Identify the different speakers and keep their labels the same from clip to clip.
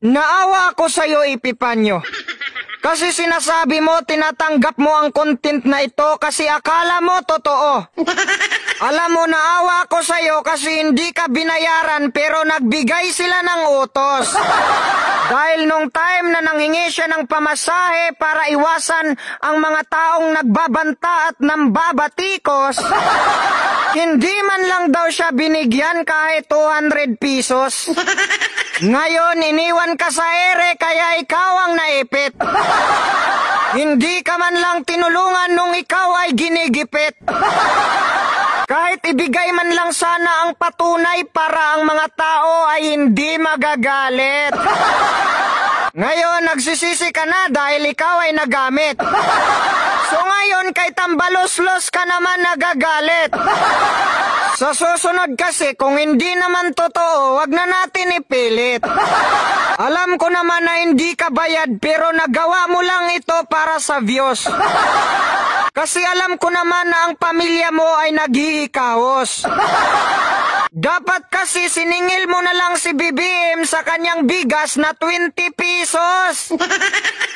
Speaker 1: Naawa ako sa'yo, Epipanyo. Kasi sinasabi mo, tinatanggap mo ang content na ito kasi akala mo totoo. Alam mo, naawa ako sa'yo kasi hindi ka binayaran pero nagbigay sila ng utos. Dahil nung time na nanghingi siya ng pamasahe para iwasan ang mga taong nagbabanta at nambabatikos, hindi man lang daw siya binigyan kahit 200 pesos. Ngayon, iniwan ka sa ere kaya ikaw ang naipit. Hindi ka man lang tinulungan nung ikaw ay ginigipit. Kahit ibigay man lang sana ang patunay para ang mga tao ay hindi magagalit. Ngayon, nagsisisi ka na dahil ikaw ay nagamit. So ngayon, kay tambalos-los ka naman nagagalit. Sa susunod kasi, kung hindi naman totoo, wag na natin ipilit. Alam ko naman na hindi ka bayad, pero nagawa mo lang ito para sa views. Kasi alam ko naman na ang pamilya mo ay naghihikahos. Dapat kasi siningil mo na lang si BBM sa kanyang bigas na 20 pesos.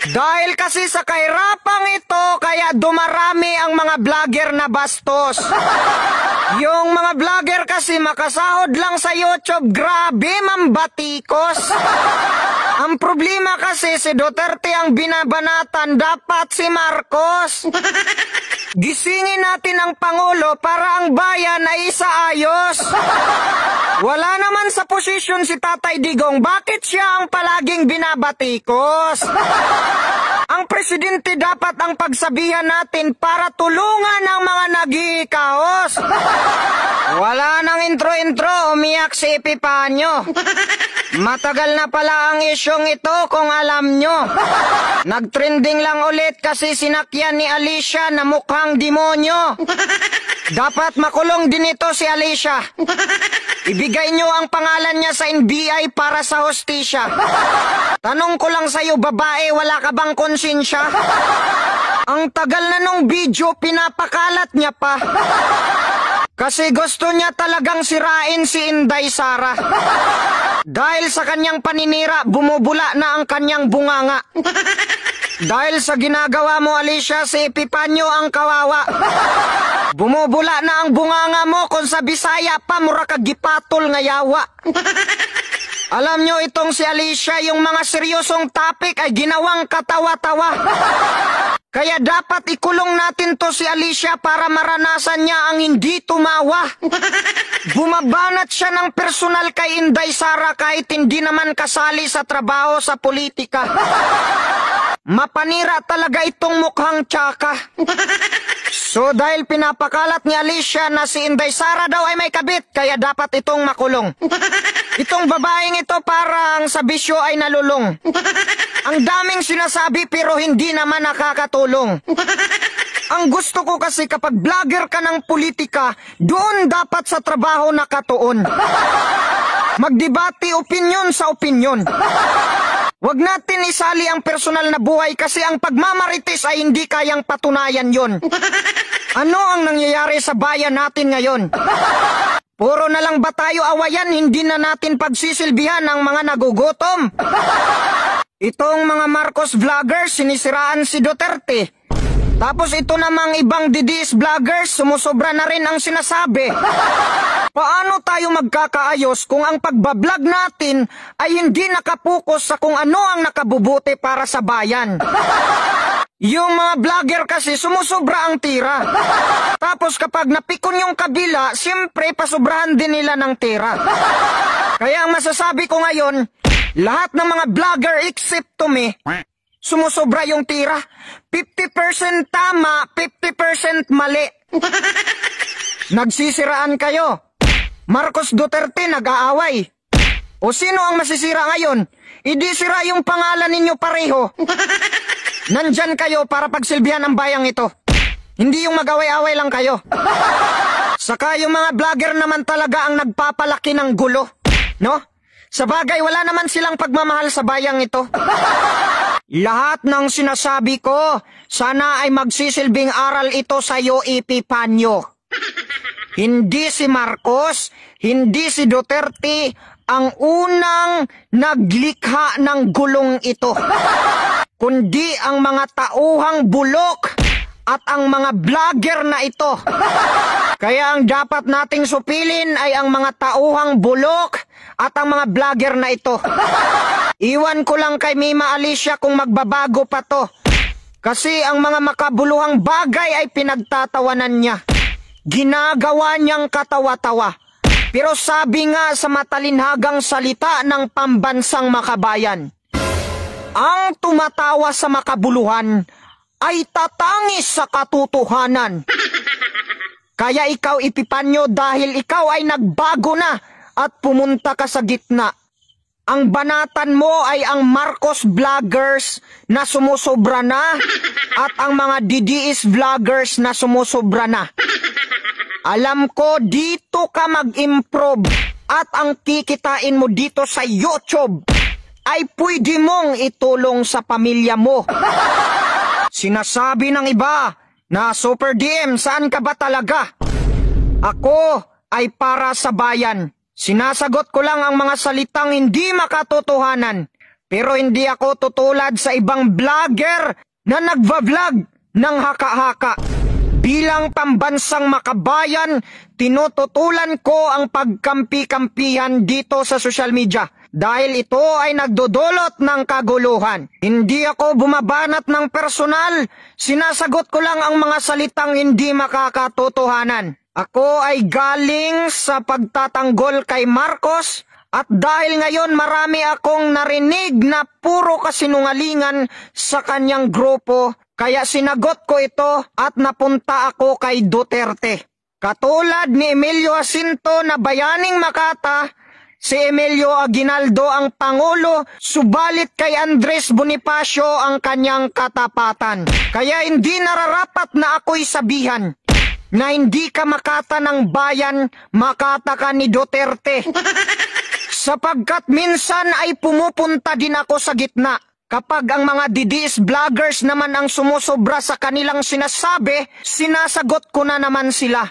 Speaker 1: Dahil kasi sa kahirapang ito, kaya dumarami ang mga vlogger na bastos. Yung mga vlogger kasi makasahod lang sa YouTube, grabe mambatikos. Ang problema kasi si Duterte ang binabanatan, dapat si Marcos. Gisingin natin ang Pangulo para ang bayan ay isaayos. Wala naman sa posisyon si Tatay Digong, bakit siya ang palaging binabatikos? Ang presidente dapat ang pagsabihan natin para tulungan ang mga naghihikahos. Wala nang intro-intro, umiyak si Epipanyo. Matagal na pala ang isyong ito kung alam nyo. Nagtrending lang ulit kasi sinakyan ni Alicia na mukhang demonyo. Dapat makulong din ito si Alicia. Ibigay nyo ang pangalan niya sa NBI para sa hostisya. Tanong ko lang sa'yo, babae, wala ka bang konsensya? Ang tagal na nung video, pinapakalat niya pa. Kasi gusto niya talagang sirain si Inday Sara. Dahil sa kanyang paninira, bumubula na ang kanyang bunganga. Dahil sa ginagawa mo, Alicia, si Epipanyo ang kawawa. Bumubula na ang bunganga mo kung sa Bisaya pa, mura ka gipatol nga yawa. Alam nyo, itong si Alicia, yung mga seryosong topic ay ginawang katawa-tawa. Kaya dapat ikulong natin to si Alicia para maranasan niya ang hindi tumawa. Bumabanat siya ng personal kay Inday Sara kahit hindi naman kasali sa trabaho sa politika. Mapanira talaga itong mukhang tsaka. So dahil pinapakalat ni Alicia na si Inday Sara daw ay may kabit, kaya dapat itong makulong. Itong babaeng ito parang sa bisyo ay nalulong. Ang daming sinasabi pero hindi naman nakakatulong. Ang gusto ko kasi kapag vlogger ka ng politika, doon dapat sa trabaho nakatuon. Magdebate opinyon sa opinyon. Huwag natin isali ang personal na buhay kasi ang pagmamarites ay hindi kayang patunayan yon. Ano ang nangyayari sa bayan natin ngayon? Puro na lang ba tayo awayan, hindi na natin pagsisilbihan ang mga nagugutom? Itong mga Marcos vloggers, sinisiraan si Duterte. Tapos ito namang ibang DDS vloggers, sumusobra na rin ang sinasabi. Paano tayo magkakaayos kung ang pagbablog natin ay hindi nakapokus sa kung ano ang nakabubuti para sa bayan? Yung mga vlogger kasi sumusobra ang tira. Tapos kapag napikon yung kabila, siyempre pasobrahan din nila ng tira. Kaya ang masasabi ko ngayon, lahat ng mga vlogger except to me, sumusobra yung tira. 50% tama, 50% mali. Nagsisiraan kayo. Marcos Duterte nag-aaway. O sino ang masisira ngayon? Idi sira yung pangalan ninyo pareho. Nandyan kayo para pagsilbihan ang bayang ito. Hindi yung mag-away-away lang kayo. Saka yung mga vlogger naman talaga ang nagpapalaki ng gulo. No? Sa bagay, wala naman silang pagmamahal sa bayang ito. Lahat ng sinasabi ko, sana ay magsisilbing aral ito sa iyo, Epipanyo. Hindi si Marcos, hindi si Duterte, ang unang naglikha ng gulong ito, kundi ang mga tauhang bulok at ang mga vlogger na ito. Kaya ang dapat nating supilin ay ang mga tauhang bulok at ang mga vlogger na ito. Iwan ko lang kay Mima Alicia kung magbabago pa to. Kasi ang mga makabuluhang bagay ay pinagtatawanan niya. Ginagawa niyang katawa-tawa. Pero sabi nga sa matalinhagang salita ng pambansang makabayan, ang tumatawa sa makabuluhan ay tatangis sa katotohanan. Kaya ikaw, Epipanyo, dahil ikaw ay nagbago na at pumunta ka sa gitna. Ang banatan mo ay ang Marcos vloggers na sumusobra na at ang mga DDS vloggers na sumusobra na. Alam ko dito ka mag-improve at ang kikitain mo dito sa YouTube ay pwede mong itulong sa pamilya mo. Sinasabi ng iba na Super DM, saan ka ba talaga? Ako ay para sa bayan. Sinasagot ko lang ang mga salitang hindi makatotohanan. Pero hindi ako tutulad sa ibang vlogger na nagva-vlog ng haka-haka. Bilang pambansang makabayan, tinututulan ko ang pagkampi-kampihan dito sa social media. Dahil ito ay nagdudulot ng kaguluhan. Hindi ako bumabanat ng personal. Sinasagot ko lang ang mga salitang hindi makakatotohanan. Ako ay galing sa pagtatanggol kay Marcos at dahil ngayon marami akong narinig na puro kasinungalingan sa kanyang grupo, kaya sinagot ko ito at napunta ako kay Duterte. Katulad ni Emilio Jacinto na bayaning Makata, si Emilio Aguinaldo ang Pangulo, subalit kay Andres Bonifacio ang kanyang katapatan. Kaya hindi nararapat na ako'y sabihan na hindi ka Makata ng bayan, Makata ka ni Duterte. Sapagkat minsan ay pumupunta din ako sa gitna. Kapag ang mga DDS vloggers naman ang sumusobra sa kanilang sinasabi, sinasagot ko na naman sila.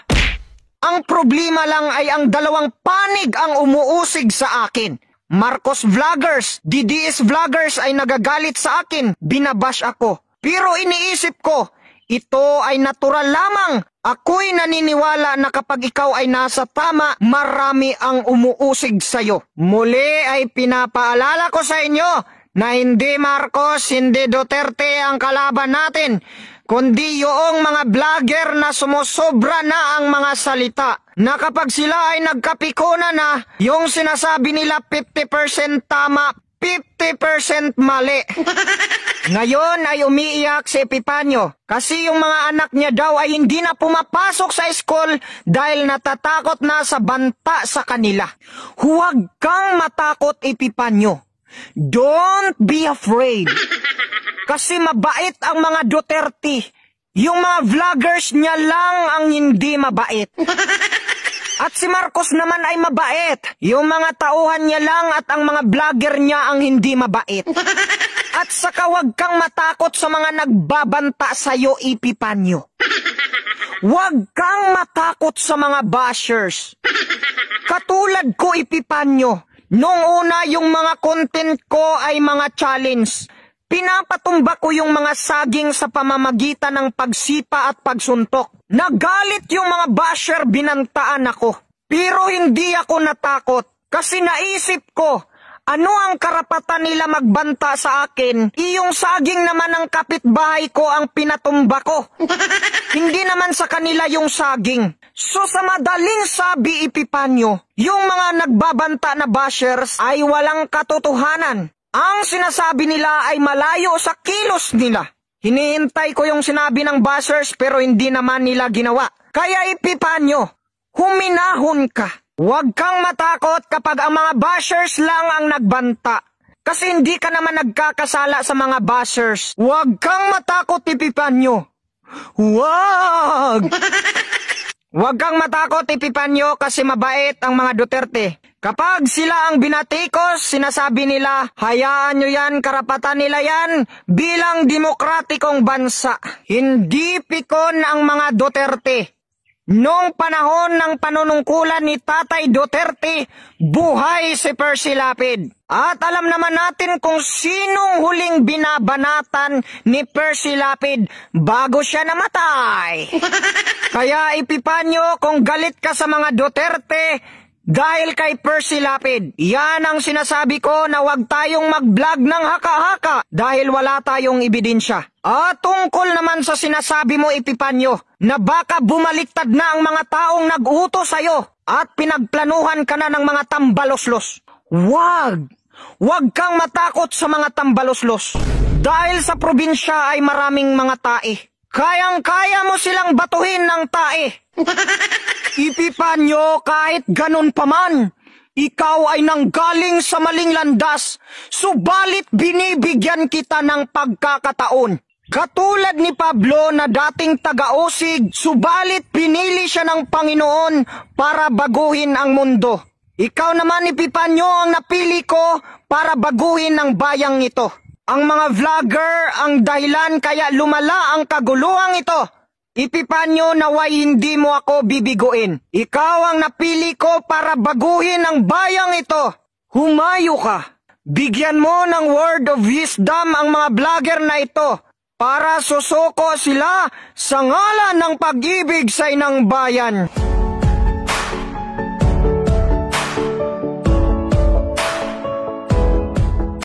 Speaker 1: Ang problema lang ay ang dalawang panig ang umuusig sa akin. Marcos vloggers, DDS vloggers ay nagagalit sa akin, binabash ako. Pero iniisip ko, ito ay natural lamang. Ako'y naniniwala na kapag ikaw ay nasa tama, marami ang umuusig sa'yo. Muli ay pinapaalala ko sa inyo na hindi Marcos, hindi Duterte ang kalaban natin, kundi yung mga vlogger na sumusobra na ang mga salita. Na kapag sila ay nagkapikona na, yung sinasabi nila 50% tama, 50% mali. Ngayon ay umiiyak si Epipanyo kasi yung mga anak niya daw ay hindi na pumapasok sa school dahil natatakot na sa banta sa kanila. Huwag kang matakot, Epipanyo. Don't be afraid. Kasi mabait ang mga Duterte. Yung mga vloggers niya lang ang hindi mabait. At si Marcos naman ay mabait. Yung mga tauhan niya lang at ang mga vlogger niya ang hindi mabait. At saka huwag kang matakot sa mga nagbabanta sa'yo, Epipanyo. Huwag kang matakot sa mga bashers. Katulad ko, Epipanyo, nung una yung mga content ko ay mga challenge. Pinapatumba ko yung mga saging sa pamamagitan ng pagsipa at pagsuntok. Nagalit yung mga basher, binantaan ako. Pero hindi ako natakot kasi naisip ko, ano ang karapatan nila magbanta sa akin? Iyong saging naman ng kapitbahay ko ang pinatumba ko. Hindi naman sa kanila yung saging. So sa madaling sabi, Epipanyo, yung mga nagbabanta na bashers ay walang katotohanan. Ang sinasabi nila ay malayo sa kilos nila. Hinihintay ko yung sinabi ng bashers pero hindi naman nila ginawa. Kaya Epipanyo, huminahon ka. Huwag kang matakot kapag ang mga bashers lang ang nagbanta. Kasi hindi ka naman nagkakasala sa mga bashers. Huwag kang matakot, Epipanyo. Huwag! Huwag kang matakot, Epipanyo, kasi mabait ang mga Duterte. Kapag sila ang binatikos, sinasabi nila, hayaan nyo yan, karapatan nila yan, bilang demokratikong bansa. Hindi pikon ang mga Duterte. Noong panahon ng panunungkulan ni Tatay Duterte, buhay si Percy Lapid. At alam naman natin kung sinong huling binabanatan ni Percy Lapid bago siya namatay. Kaya Epipanyo, kung galit ka sa mga Duterte dahil kay Percy Lapid, yan ang sinasabi ko na huwag tayong mag-vlog ng haka-haka dahil wala tayong ebidensya. At tungkol naman sa sinasabi mo, Epipanyo, na baka bumaliktad na ang mga taong nag-utos sa'yo at pinagplanuhan ka na ng mga tambaloslos. Huwag kang matakot sa mga tambaloslos dahil sa probinsya ay maraming mga tae. Kayang-kaya mo silang batuhin ng tae. Epipanyo, kahit ganun pa man, ikaw ay nanggaling sa maling landas, subalit binibigyan kita ng pagkakataon. Katulad ni Pablo na dating taga-usig, subalit pinili siya ng Panginoon para baguhin ang mundo. Ikaw naman, Epipanyo, ang napili ko para baguhin ang bayang ito. Ang mga vlogger ang dahilan kaya lumala ang kaguluhang ito. Epipanyo, naway hindi mo ako bibiguin. Ikaw ang napili ko para baguhin ang bayang ito. Humayo ka. Bigyan mo ng word of wisdom ang mga vlogger na ito para susuko sila sa ngalan ng pag-ibig sa inang bayan.